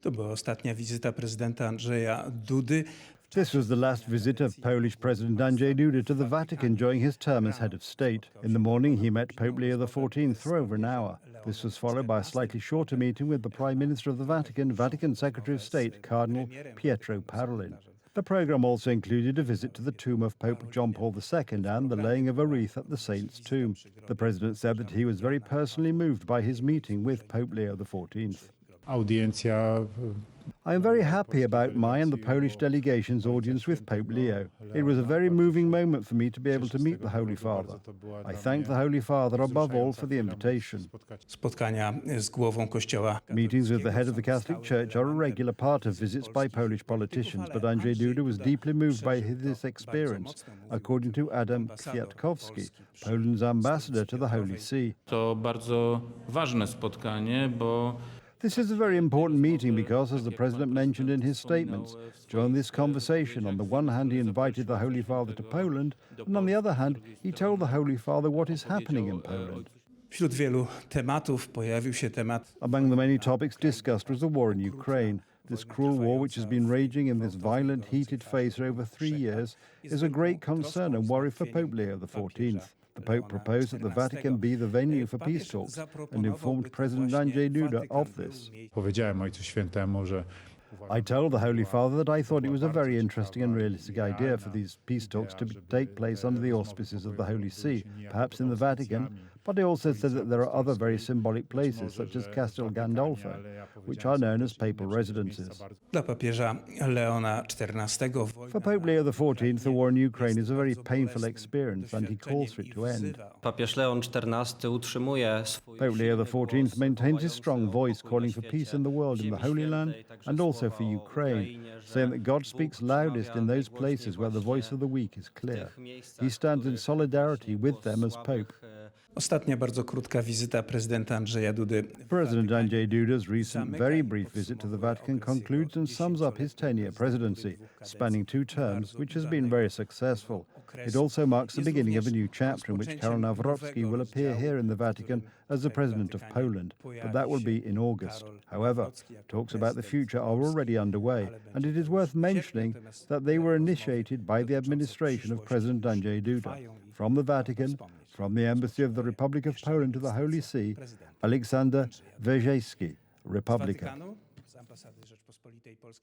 To była ostatnia wizyta prezydenta Andrzeja Dudy. This was the last visit of Polish President Andrzej Duda to the Vatican during his term as head of state. In the morning, he met Pope Leo XIV for over an hour. This was followed by a slightly shorter meeting with the Prime Minister of the Vatican, Vatican Secretary of State, Cardinal Pietro Parolin. The programme also included a visit to the tomb of Pope John Paul II and the laying of a wreath at the saint's tomb. The president said that he was very personally moved by his meeting with Pope Leo XIV. I am very happy about my and the Polish delegation's audience with Pope Leo. It was a very moving moment for me to be able to meet the Holy Father. I thank the Holy Father above all for the invitation. Spotkania z głową Kościoła. Meetings with the head of the Catholic Church are a regular part of visits by Polish politicians, but Andrzej Duda was deeply moved by this experience, according to Adam Kwiatkowski, Poland's ambassador to the Holy See. To bardzo ważne spotkanie, bo This is a very important meeting because, as the President mentioned in his statements, during this conversation, on the one hand, he invited the Holy Father to Poland, and on the other hand, he told the Holy Father what is happening in Poland. Wśród wielu tematów pojawił się temat. Among the many topics discussed was the war in Ukraine. This cruel war, which has been raging in this violent, heated phase for over 3 years, is a great concern and worry for Pope Leo XIV. The Pope proposed that the Vatican be the venue for peace talks and informed President Andrzej Duda of this. Powiedziałem Ojcu Świętemu, że I told the Holy Father that I thought it was a very interesting and realistic idea for these peace talks to take place under the auspices of the Holy See, perhaps in the Vatican, but I also said that there are other very symbolic places, such as Castel Gandolfo, which are known as papal residences. Dla papieża Leona XIV. For Pope Leo XIV, the war in Ukraine is a very painful experience and he calls for it to end. Papież Leon XIV utrzymuje swój Pope Leo XIV maintains his strong voice, calling for peace in the world, in the Holy Land, and also for Ukraine, saying that God speaks loudest in those places where the voice of the weak is clear. He stands in solidarity with them as Pope. Ostatnia bardzo krótka wizyta prezydenta Andrzeja Dudy. President Andrzej Duda's recent very brief visit to the Vatican concludes and sums up his 10-year presidency, spanning 2 terms, which has been very successful. It also marks the beginning of a new chapter in which Karol Nawrocki will appear here in the Vatican as the President of Poland, but that will be in August. However, talks about the future are already underway, and it is worth mentioning that they were initiated by the administration of President Andrzej Duda. From the Vatican, from the Embassy of the Republic of Poland to the Holy See, Aleksander Węgierski, Republika.